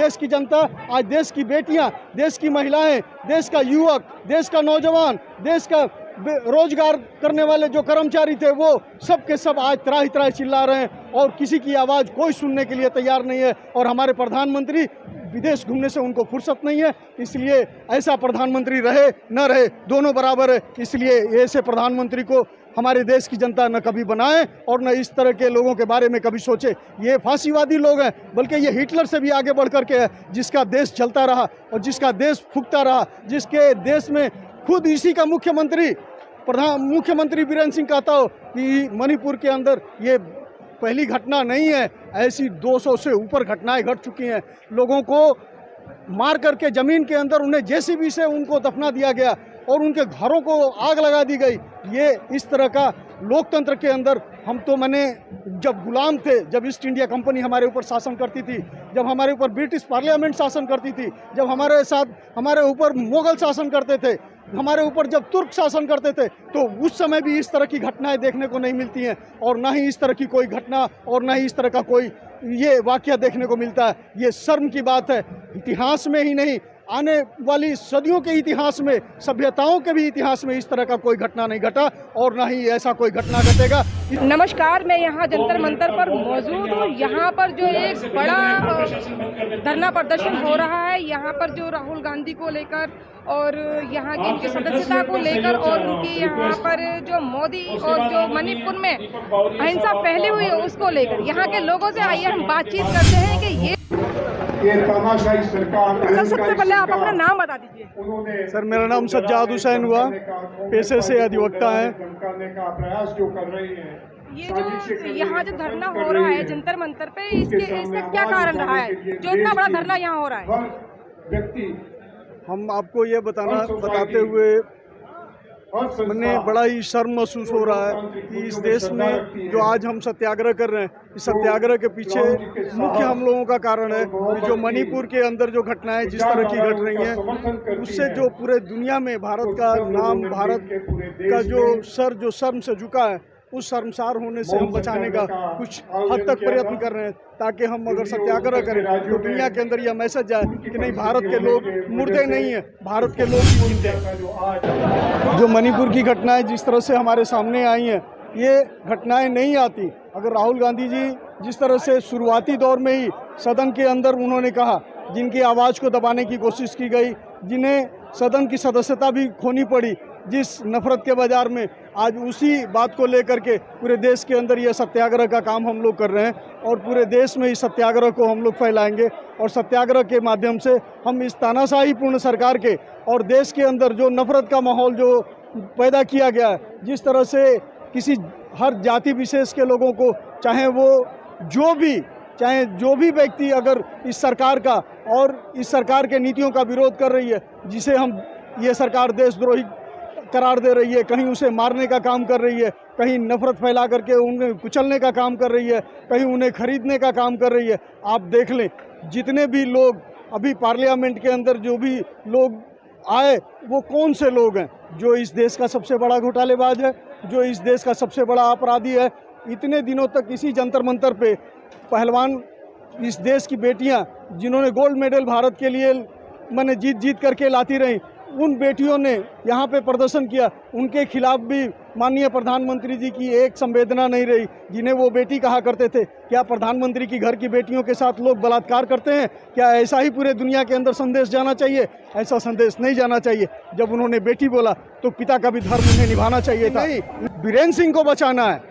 देश की जनता, आज देश की बेटियां, देश की महिलाएं, देश का युवक, देश का नौजवान, देश का रोजगार करने वाले जो कर्मचारी थे वो सब के सब आज त्राही त्राही चिल्ला रहे हैं और किसी की आवाज़ कोई सुनने के लिए तैयार नहीं है। और हमारे प्रधानमंत्री विदेश घूमने से उनको फुर्सत नहीं है, इसलिए ऐसा प्रधानमंत्री रहे न रहे दोनों बराबर है। इसलिए ऐसे प्रधानमंत्री को हमारे देश की जनता न कभी बनाए और न इस तरह के लोगों के बारे में कभी सोचे। ये फांसीवादी लोग हैं, बल्कि ये हिटलर से भी आगे बढ़ करके है, जिसका देश चलता रहा और जिसका देश फूकता रहा, जिसके देश में खुद इसी का मुख्यमंत्री बीरेन सिंह कहता हो कि मणिपुर के अंदर ये पहली घटना नहीं है, ऐसी 200 से ऊपर घटनाएं घट चुकी हैं। लोगों को मार करके ज़मीन के अंदर उन्हें जेसीबी से उनको दफना दिया गया और उनके घरों को आग लगा दी गई। ये इस तरह का लोकतंत्र के अंदर हम तो जब गुलाम थे, जब ईस्ट इंडिया कंपनी हमारे ऊपर शासन करती थी, जब हमारे ऊपर ब्रिटिश पार्लियामेंट शासन करती थी, जब हमारे ऊपर मुगल शासन करते थे, हमारे ऊपर जब तुर्क शासन करते थे, तो उस समय भी इस तरह की घटनाएं देखने को नहीं मिलती हैं और ना ही इस तरह की कोई घटना और ना ही इस तरह का कोई ये वाकया देखने को मिलता है। ये शर्म की बात है। इतिहास में ही नहीं, आने वाली सदियों के इतिहास में, सभ्यताओं के भी इतिहास में इस तरह का कोई घटना नहीं घटा और ना ही ऐसा कोई घटना घटेगा। नमस्कार, मैं यहाँ जंतर मंतर पर मौजूद हूँ। यहाँ पर जो एक बड़ा धरना प्रदर्शन हो रहा है, यहाँ पर जो राहुल गांधी को लेकर और यहाँ की इनकी सदस्यता को लेकर और उनकी यहाँ पर जो मोदी और जो मणिपुर में अहिंसा फैली हुई है उसको लेकर यहाँ के लोगों से आइए हम बातचीत करते हैं कि ये तानाशाही सरकार। सर, सबसे पहले आप अपना नाम बता दीजिए। सर, मेरा नाम सज्जाद हुसैन हुआ, पेशे से अधिवक्ता है। प्रयास जो कर रही है, ये जो यहाँ जो धरना हो रहा है जंतर मंतर पे, इसका क्या कारण रहा है जो इतना बड़ा धरना यहाँ हो रहा है? व्यक्ति हम आपको ये बताते हुए मैंने बड़ा ही शर्म महसूस हो रहा है कि इस देश में जो आज हम सत्याग्रह कर रहे हैं, इस सत्याग्रह के पीछे मुख्य हम लोगों का कारण है कि जो मणिपुर के अंदर जो घटनाएं जिस तरह की घट रही हैं, उससे जो पूरे दुनिया में भारत का नाम, भारत का जो शर्म से झुका है, उस शर्मसार होने से हम बचाने का कुछ हद तक प्रयत्न कर रहे हैं, ताकि हम अगर सत्याग्रह करें तो दुनिया के अंदर यह मैसेज जाए कि नहीं, भारत के लोग मुर्दे नहीं है, भारत के लोग ही जिंदे हैं। जो मणिपुर की घटनाएं जिस तरह से हमारे सामने आई हैं, ये घटनाएं नहीं आती अगर राहुल गांधी जी जिस तरह से शुरुआती दौर में ही सदन के अंदर उन्होंने कहा, जिनकी आवाज़ को दबाने की कोशिश की गई, जिन्हें सदन की सदस्यता भी खोनी पड़ी, जिस नफरत के बाजार में, आज उसी बात को लेकर के पूरे देश के अंदर यह सत्याग्रह का काम हम लोग कर रहे हैं और पूरे देश में इस सत्याग्रह को हम लोग फैलाएंगे और सत्याग्रह के माध्यम से हम इस तानाशाही पूर्ण सरकार के और देश के अंदर जो नफरत का माहौल जो पैदा किया गया है, जिस तरह से हर जाति विशेष के लोगों को, चाहे जो भी व्यक्ति अगर इस सरकार का और इस सरकार के नीतियों का विरोध कर रही है, जिसे ये सरकार देशद्रोही करार दे रही है, कहीं उसे मारने का काम कर रही है, कहीं नफरत फैला करके उन्हें कुचलने का काम कर रही है, कहीं उन्हें खरीदने का काम कर रही है। आप देख लें, जितने भी लोग अभी पार्लियामेंट के अंदर जो भी लोग आए, वो कौन से लोग हैं? जो इस देश का सबसे बड़ा घोटालेबाज है, जो इस देश का सबसे बड़ा अपराधी है। इतने दिनों तक इसी जंतर मंतर पे पहलवान, इस देश की बेटियां जिन्होंने गोल्ड मेडल भारत के लिए जीत करके लाती रहीं, उन बेटियों ने यहाँ पे प्रदर्शन किया, उनके खिलाफ भी माननीय प्रधानमंत्री जी की एक संवेदना नहीं रही, जिन्हें वो बेटी कहा करते थे। क्या प्रधानमंत्री की घर की बेटियों के साथ लोग बलात्कार करते हैं? क्या ऐसा ही पूरे दुनिया के अंदर संदेश जाना चाहिए? ऐसा संदेश नहीं जाना चाहिए। जब उन्होंने बेटी बोला तो पिता का भी धर्म उन्हें निभाना चाहिए था। बीरेन सिंह को बचाना है। तो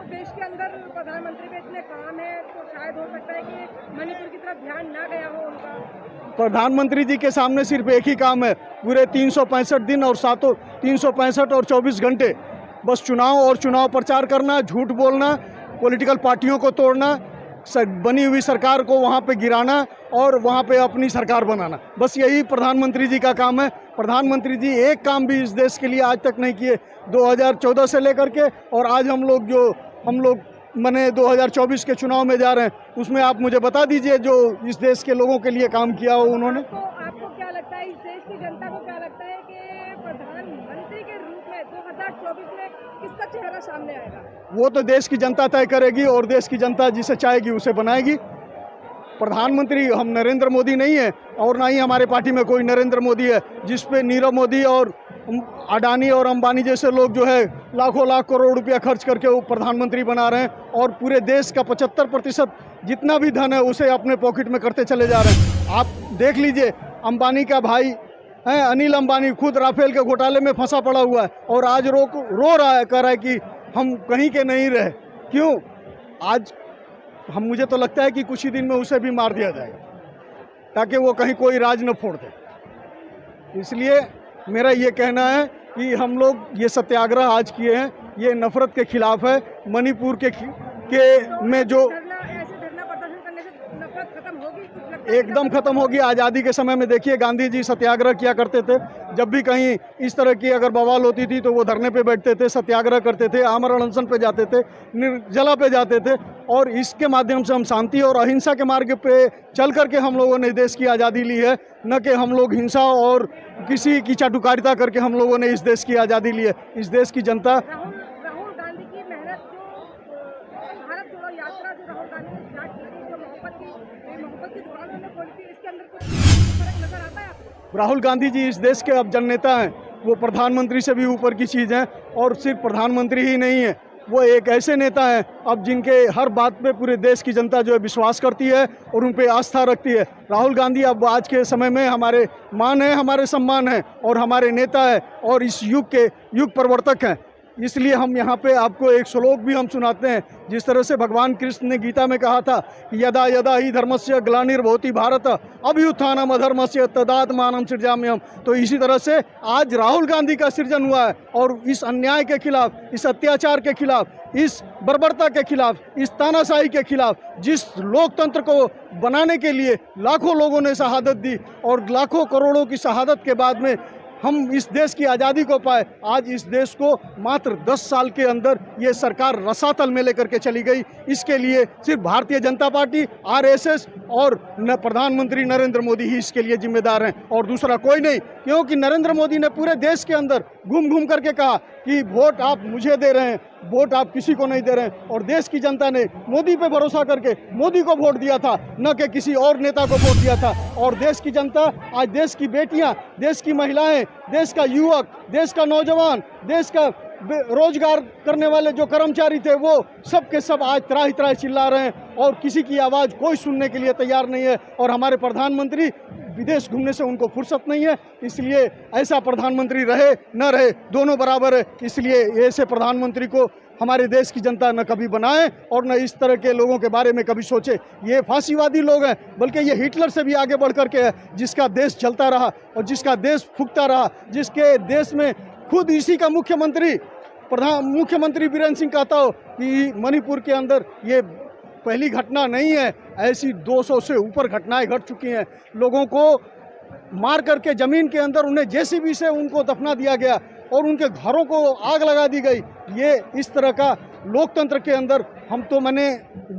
देश के अंदर प्रधानमंत्री के इतने काम है, तो शायद हो सकता है कि मणिपुर की तरफ ध्यान ना गया हो उनका। प्रधानमंत्री जी के सामने सिर्फ एक ही काम है, पूरे 365 दिन और 365 और 24 घंटे बस चुनाव और चुनाव प्रचार करना, झूठ बोलना, पॉलिटिकल पार्टियों को तोड़ना, बनी हुई सरकार को वहाँ पे गिराना और वहाँ पे अपनी सरकार बनाना। बस यही प्रधानमंत्री जी का काम है। प्रधानमंत्री जी एक काम भी इस देश के लिए आज तक नहीं किए, 2014 से लेकर के, और आज हम लोग 2024 के चुनाव में जा रहे हैं, उसमें आप मुझे बता दीजिए जो इस देश के लोगों के लिए काम किया हो उन्होंने। तो आपको क्या लगता है, इस देश की जनता को क्या लगता है कि प्रधानमंत्री के रूप में 2024 में किसका चेहरा सामने आएगा? वो तो देश की जनता तय करेगी और देश की जनता जिसे चाहेगी उसे बनाएगी। प्रधानमंत्री हम नरेंद्र मोदी नहीं है और ना ही हमारे पार्टी में कोई नरेंद्र मोदी है, जिस पे नीरव मोदी और अडानी और अंबानी जैसे लोग जो है लाखों लाख करोड़ रुपया खर्च करके वो प्रधानमंत्री बना रहे हैं और पूरे देश का 75% जितना भी धन है उसे अपने पॉकेट में करते चले जा रहे हैं। आप देख लीजिए, अंबानी का भाई है अनिल अंबानी खुद राफेल के घोटाले में फंसा पड़ा हुआ है और आज रो रहा है, कह रहा है कि हम कहीं के नहीं रहे। क्यों? आज मुझे तो लगता है कि कुछ ही दिन में उसे भी मार दिया जाएगा ताकि वो कहीं कोई राज न फोड़ दे। इसलिए मेरा ये कहना है कि हम लोग ये सत्याग्रह आज किए हैं, ये नफरत के खिलाफ है। मणिपुर के में जो एकदम खत्म होगी। आज़ादी के समय में देखिए गांधी जी सत्याग्रह किया करते थे, जब भी कहीं इस तरह की अगर बवाल होती थी तो वो धरने पे बैठते थे, सत्याग्रह करते थे, आमरण अनशन पे जाते थे, निर्जला पे जाते थे और इसके माध्यम से हम शांति और अहिंसा के मार्ग पे चल करके हम लोगों ने देश की आज़ादी ली है, न कि हम लोग हिंसा और किसी की चाटुकारिता करके हम लोगों ने इस देश की आज़ादी ली है। इस देश की जनता राहुल गांधी की मेहनत, जो भारत जोड़ो यात्रा जो राहुल गांधी ने स्टार्ट की थी, जो मोहब्बत की दुकान उन्होंने खोली थी, इसके अंदर कुछ फर्क नजर आता है आपको? राहुल गांधी जी इस देश के अब जननेता हैं, वो प्रधानमंत्री से भी ऊपर की चीज़ है और सिर्फ प्रधानमंत्री ही नहीं है, वो एक ऐसे नेता हैं अब जिनके हर बात पे पूरे देश की जनता जो है विश्वास करती है और उन पे आस्था रखती है। राहुल गांधी अब आज के समय में हमारे मान है, हमारे सम्मान है और हमारे नेता है और इस युग के युग प्रवर्तक हैं। इसलिए हम यहाँ पे आपको एक श्लोक भी हम सुनाते हैं, जिस तरह से भगवान कृष्ण ने गीता में कहा था कि यदा यदा ही धर्मस्य ग्लानिर्भवति भारत अभ्युत्थानम अधर्मस्य तदात्मानं सृजाम्यहम्। तो इसी तरह से आज राहुल गांधी का सृजन हुआ है और इस अन्याय के खिलाफ, इस अत्याचार के खिलाफ, इस बर्बरता के खिलाफ, इस तानाशाही के खिलाफ, जिस लोकतंत्र को बनाने के लिए लाखों लोगों ने शहादत दी और लाखों करोड़ों की शहादत के बाद में हम इस देश की आज़ादी को पाए। आज इस देश को मात्र 10 साल के अंदर ये सरकार रसातल में लेकर के चली गई। इसके लिए सिर्फ भारतीय जनता पार्टी, आरएसएस और प्रधानमंत्री नरेंद्र मोदी ही इसके लिए जिम्मेदार हैं और दूसरा कोई नहीं। क्योंकि नरेंद्र मोदी ने पूरे देश के अंदर घूम घूम करके कहा कि वोट आप मुझे दे रहे हैं, वोट आप किसी को नहीं दे रहे हैं और देश की जनता ने मोदी पे भरोसा करके मोदी को वोट दिया था, न कि किसी और नेता को वोट दिया था। और देश की जनता आज, देश की बेटियां, देश की महिलाएं, देश का युवक, देश का नौजवान, देश का रोजगार करने वाले जो कर्मचारी थे, वो सब के सब आज त्राही त्राही चिल्ला रहे हैं और किसी की आवाज़ कोई सुनने के लिए तैयार नहीं है। और हमारे प्रधानमंत्री विदेश घूमने से उनको फुर्सत नहीं है, इसलिए ऐसा प्रधानमंत्री रहे न रहे दोनों बराबर है। इसलिए ऐसे प्रधानमंत्री को हमारे देश की जनता न कभी बनाए और न इस तरह के लोगों के बारे में कभी सोचे। ये फांसीवादी लोग हैं, बल्कि ये हिटलर से भी आगे बढ़ करके है, जिसका देश चलता रहा और जिसका देश फूकता रहा, जिसके देश में खुद इसी का मुख्यमंत्री बीरेन सिंह कहता हो कि मणिपुर के अंदर ये पहली घटना नहीं है, ऐसी 200 से ऊपर घटनाएं घट चुकी हैं। लोगों को मार करके ज़मीन के अंदर उन्हें जेसीबी से उनको दफना दिया गया और उनके घरों को आग लगा दी गई। ये इस तरह का लोकतंत्र के अंदर हम तो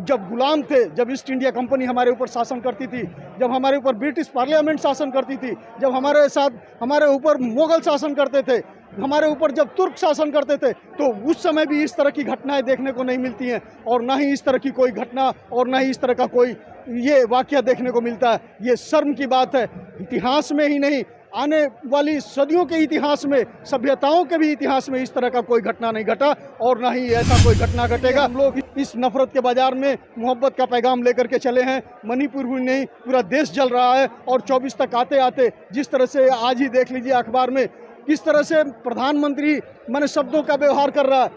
जब गुलाम थे, जब ईस्ट इंडिया कंपनी हमारे ऊपर शासन करती थी, जब हमारे ऊपर ब्रिटिश पार्लियामेंट शासन करती थी, जब हमारे ऊपर मुगल शासन करते थे, हमारे ऊपर जब तुर्क शासन करते थे, तो उस समय भी इस तरह की घटनाएं देखने को नहीं मिलती हैं और ना ही इस तरह की कोई घटना और ना ही इस तरह का कोई ये वाकया देखने को मिलता है। ये शर्म की बात है। इतिहास में ही नहीं, आने वाली सदियों के इतिहास में, सभ्यताओं के भी इतिहास में इस तरह का कोई घटना नहीं घटा और ना ही ऐसा कोई घटना घटेगा। हम लोग इस नफरत के बाजार में मोहब्बत का पैगाम लेकर के चले हैं। मणिपुर ही नहीं, पूरा देश जल रहा है और 24 तक आते आते जिस तरह से आज ही देख लीजिए अखबार में किस तरह से प्रधानमंत्री शब्दों का व्यवहार कर रहा है।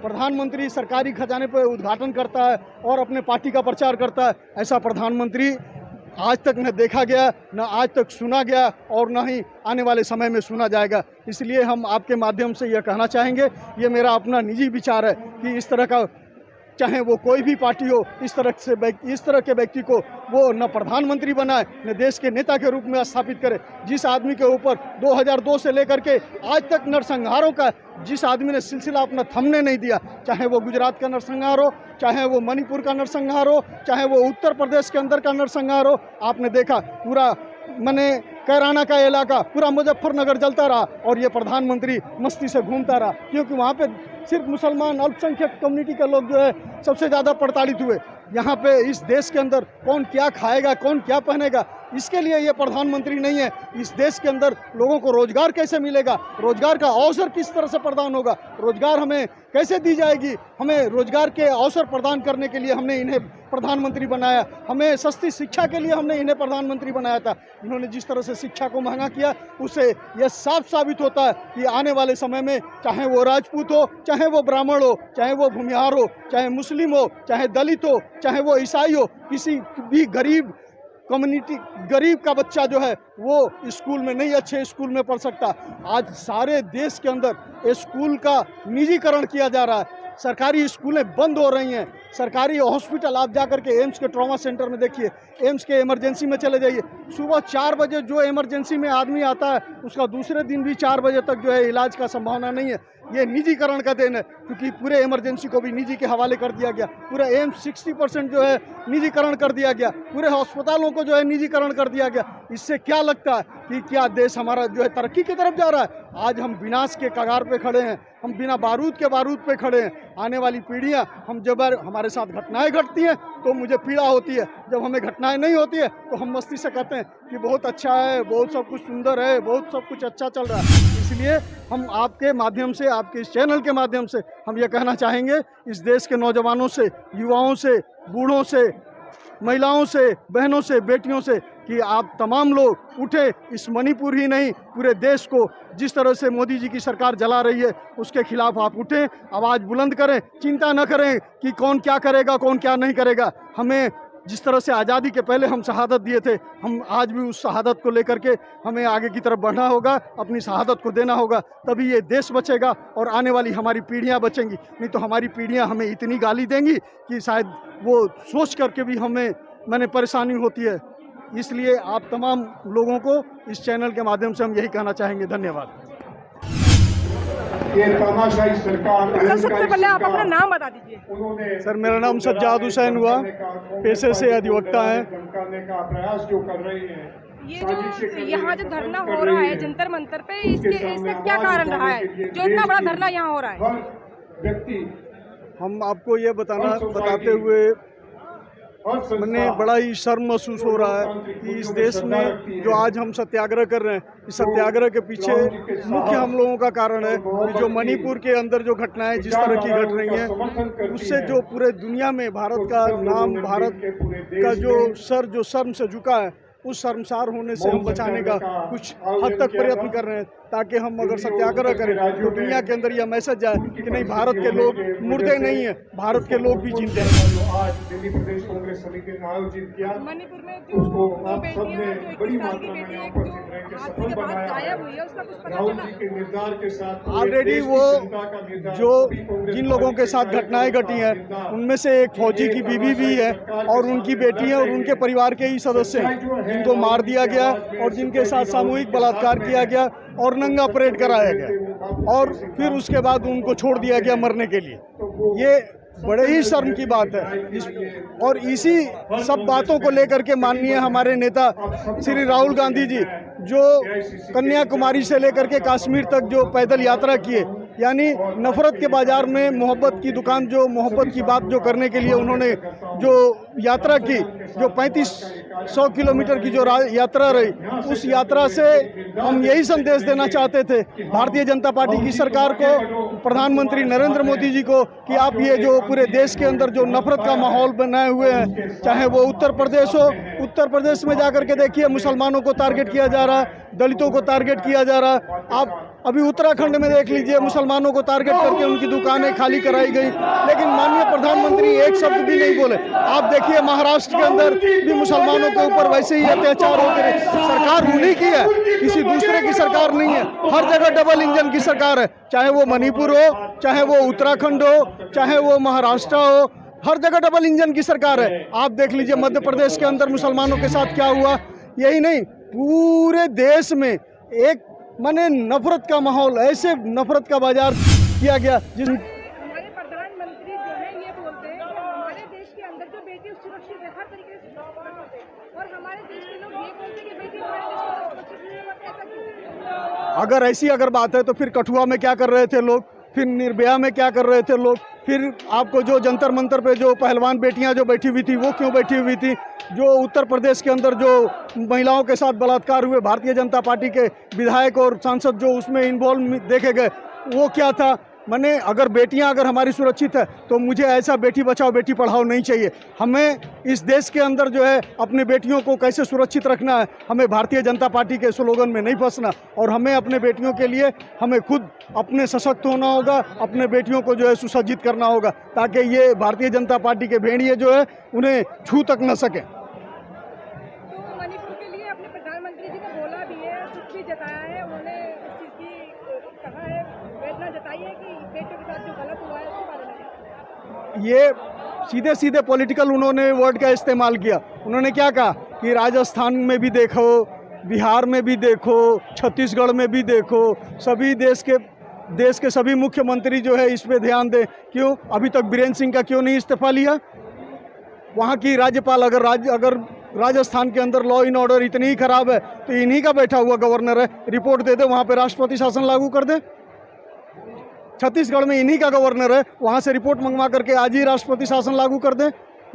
प्रधानमंत्री सरकारी खजाने पर उद्घाटन करता है और अपने पार्टी का प्रचार करता है। ऐसा प्रधानमंत्री आज तक न देखा गया, न आज तक सुना गया और न ही आने वाले समय में सुना जाएगा। इसलिए हम आपके माध्यम से यह कहना चाहेंगे, ये मेरा अपना निजी विचार है कि इस तरह का, चाहे वो कोई भी पार्टी हो, इस तरह के व्यक्ति को वो न प्रधानमंत्री बनाए, न देश के नेता के रूप में स्थापित करे। जिस आदमी के ऊपर 2002 से लेकर के आज तक नरसंहारों का जिस आदमी ने सिलसिला अपना थमने नहीं दिया, चाहे वो गुजरात का नरसंहार हो, चाहे वो मणिपुर का नरसंहार हो, चाहे वो उत्तर प्रदेश के अंदर का नरसंहार हो, आपने देखा पूरा कैराना का इलाका, पूरा मुजफ्फरनगर जलता रहा और ये प्रधानमंत्री मस्ती से घूमता रहा, क्योंकि वहाँ पे सिर्फ मुसलमान अल्पसंख्यक कम्युनिटी के लोग जो है सबसे ज़्यादा प्रताड़ित हुए। यहाँ पे इस देश के अंदर कौन क्या खाएगा, कौन क्या पहनेगा, इसके लिए ये प्रधानमंत्री नहीं है। इस देश के अंदर लोगों को रोजगार कैसे मिलेगा, रोजगार का अवसर किस तरह से प्रदान होगा, रोजगार हमें कैसे दी जाएगी, हमें रोजगार के अवसर प्रदान करने के लिए हमने इन्हें प्रधानमंत्री बनाया। हमें सस्ती शिक्षा के लिए हमने इन्हें प्रधानमंत्री बनाया था। इन्होंने जिस तरह से शिक्षा को महंगा किया, उससे यह साफ साबित होता है कि आने वाले समय में चाहे वो राजपूत हो, चाहे वो ब्राह्मण हो, चाहे वो भूमिहार हो, चाहे मुस्लिम हो, चाहे दलित हो, चाहे वो ईसाई हो, किसी भी गरीब कम्युनिटी, गरीब का बच्चा जो है वो स्कूल में नहीं, अच्छे स्कूल में पढ़ सकता। आज सारे देश के अंदर स्कूल का निजीकरण किया जा रहा है, सरकारी स्कूलें बंद हो रही हैं। सरकारी हॉस्पिटल आप जाकर के एम्स के ट्रॉमा सेंटर में देखिए, एम्स के इमरजेंसी में चले जाइए, सुबह 4 बजे जो इमरजेंसी में आदमी आता है उसका दूसरे दिन भी 4 बजे तक जो है इलाज का संभावना नहीं है। ये निजीकरण का देन है, क्योंकि पूरे इमरजेंसी को भी निजी के हवाले कर दिया गया। पूरा एम्स 60% जो है निजीकरण कर दिया गया, पूरे अस्पतालों को जो है निजीकरण कर दिया गया। इससे क्या लगता है कि क्या देश हमारा जो है तरक्की की तरफ जा रहा है? आज हम विनाश के कगार पे खड़े हैं, हम बिना बारूद के बारूद पे खड़े हैं। आने वाली पीढ़ियां, हम जब हमारे साथ घटनाएं घटती हैं तो मुझे पीड़ा होती है, जब हमें घटनाएं नहीं होती है तो हम मस्ती से कहते हैं कि बहुत अच्छा है, बहुत सब कुछ सुंदर है, बहुत सब कुछ अच्छा चल रहा है। इसलिए हम आपके माध्यम से, आपके इस चैनल के माध्यम से हम ये कहना चाहेंगे इस देश के नौजवानों से, युवाओं से, बूढ़ों से, महिलाओं से, बहनों से, बेटियों से कि आप तमाम लोग उठे, इस मणिपुर ही नहीं पूरे देश को जिस तरह से मोदी जी की सरकार जला रही है उसके खिलाफ आप उठें, आवाज़ बुलंद करें। चिंता न करें कि कौन क्या करेगा, कौन क्या नहीं करेगा। हमें जिस तरह से आज़ादी के पहले हम शहादत दिए थे, हम आज भी उस शहादत को लेकर के हमें आगे की तरफ बढ़ना होगा, अपनी शहादत को देना होगा, तभी ये देश बचेगा और आने वाली हमारी पीढ़ियां बचेंगी। नहीं तो हमारी पीढ़ियां हमें इतनी गाली देंगी कि शायद वो सोच करके भी हमें परेशानी होती है। इसलिए आप तमाम लोगों को इस चैनल के माध्यम से हम यही कहना चाहेंगे। धन्यवाद। ये तानाशाही सरकार, सबसे पहले आप अपना नाम बता दीजिए। उन्होंने सर, मेरा नाम सज्जाद हुसैन हुआ, पेशे से अधिवक्ता है। धमकाने का प्रयास जो कर रही है, ये जो यहाँ जो धरना हो रहा है जंतर मंतर पे, इसका क्या कारण रहा है जो इतना बड़ा धरना यहाँ हो रहा है? हर व्यक्ति, हम आपको ये बताते हुए मैंने बड़ा ही शर्म महसूस हो रहा है कि इस देश में जो आज हम सत्याग्रह कर रहे हैं, इस सत्याग्रह के पीछे मुख्य हम लोगों का कारण है कि जो मणिपुर के अंदर जो घटनाएं जिस तरह की घट रही हैं, उससे जो पूरे दुनिया में भारत का नाम, भारत का जो शर्म से झुका है, उस शर्मसार होने से हम बचाने का कुछ हद तक प्रयत्न कर रहे हैं, ताकि हम अगर सत्याग्रह करें तो दुनिया के अंदर यह मैसेज जाए कि नहीं, भारत के लोग मुर्दे नहीं है, भारत के लोग भी जिंदे हैं। आज दिल्ली प्रदेश कांग्रेस समिति ने आयोजित किया, मणिपुर में उसको आप सबने बड़ी मात्रा में यहाँ पर रह के सफल बनाया। राहुल जी के निर्धार के साथ ऑलरेडी वो जो जिन लोगों के साथ घटनाएं घटी हैं उनमें से एक फौजी की बीवी भी है और उनकी बेटी है और उनके परिवार के ही सदस्य हैं जिनको मार दिया गया और जिनके साथ सामूहिक बलात्कार किया गया और नंगा परेड कराया गया और फिर उसके बाद उनको छोड़ दिया गया मरने के लिए। ये बड़े ही शर्म की बात है। और इसी सब बातों को लेकर के माननीय हमारे नेता श्री राहुल गांधी जी जो कन्याकुमारी से लेकर के कश्मीर तक जो पैदल यात्रा किए, यानी नफरत के बाजार में मोहब्बत की दुकान, जो मोहब्बत की बात जो करने के लिए उन्होंने जो यात्रा की, जो 3500 किलोमीटर की जो यात्रा रही, उस यात्रा से हम यही संदेश देना चाहते थे भारतीय जनता पार्टी की सरकार को, प्रधानमंत्री नरेंद्र मोदी जी को, कि आप ये जो पूरे देश के अंदर जो नफरत का माहौल बनाए हुए हैं, चाहे वो उत्तर प्रदेश हो, उत्तर प्रदेश में जाकर के देखिए मुसलमानों को टारगेट किया जा रहा है, दलितों को टारगेट किया जा रहा है। आप अभी उत्तराखंड में देख लीजिए, मुसलमानों को टारगेट करके उनकी दुकानें खाली कराई गई, लेकिन माननीय प्रधानमंत्री एक शब्द भी नहीं बोले। आप देखिए महाराष्ट्र के अंदर भी मुसलमानों के ऊपर वैसे ही अत्याचार हो रहे। सरकार उन्हीं की है, किसी दूसरे की सरकार नहीं है। हर जगह डबल इंजन की सरकार है, चाहे वो मणिपुर हो, चाहे वो उत्तराखंड हो, चाहे वो महाराष्ट्र हो, हर जगह डबल इंजन की सरकार है। आप देख लीजिए मध्य प्रदेश के अंदर मुसलमानों के साथ क्या हुआ। यही नहीं, पूरे देश में एक माने नफरत का माहौल, ऐसे नफरत का बाजार किया गया जिस हमारे प्रधानमंत्री जो है ये बोलते हैं कि हमारे देश के अंदर जो बेटी सुरक्षित है, हर तरीके से सुरक्षित है, और हमारे देश के लोग ये बोलते हैं कि बेटी हमारे देश में सुरक्षित नहीं है। ऐसा क्यों? अगर ऐसी बात है तो फिर कठुआ में क्या कर रहे थे लोग, फिर निर्भया में क्या कर रहे थे लोग, फिर आपको जो जंतर मंतर पे जो पहलवान बेटियां जो बैठी हुई थी वो क्यों बैठी हुई थी, जो उत्तर प्रदेश के अंदर जो महिलाओं के साथ बलात्कार हुए भारतीय जनता पार्टी के विधायक और सांसद जो उसमें इन्वॉल्व देखे गए वो क्या था। मैंने अगर बेटियां अगर हमारी सुरक्षित है तो मुझे ऐसा बेटी बचाओ बेटी पढ़ाओ नहीं चाहिए। हमें इस देश के अंदर जो है अपनी बेटियों को कैसे सुरक्षित रखना है, हमें भारतीय जनता पार्टी के स्लोगन में नहीं फंसना और हमें अपने बेटियों के लिए हमें खुद अपने सशक्त होना होगा, अपने बेटियों को जो है सुसज्जित करना होगा ताकि ये भारतीय जनता पार्टी के भेड़िए जो है उन्हें छू तक न सके। तो मणिपुर के लिए अपने प्रधानमंत्री जी ने बोला भी है, कुछ भी जताया है, उन्होंने इस चीज़ की कहा है, वेदना जताई है कि बेटियों के साथ जो गलत हुआ है उसके बारे में। ये सीधे सीधे पॉलिटिकल उन्होंने वर्ड का इस्तेमाल किया। उन्होंने क्या कहा कि राजस्थान में भी देखो, बिहार में भी देखो, छत्तीसगढ़ में भी देखो, सभी देश के सभी मुख्यमंत्री जो है इस पे ध्यान दें। क्यों अभी तक बीरेंद्र सिंह का क्यों नहीं इस्तीफा लिया? वहाँ की राज्यपाल अगर राजस्थान के अंदर लॉ इन ऑर्डर इतनी ही खराब है तो इन्हीं का बैठा हुआ गवर्नर है, रिपोर्ट दे दे, वहाँ पे राष्ट्रपति शासन लागू कर दे। छत्तीसगढ़ में इन्हीं का गवर्नर है, वहाँ से रिपोर्ट मंगवा करके आज ही राष्ट्रपति शासन लागू कर दें।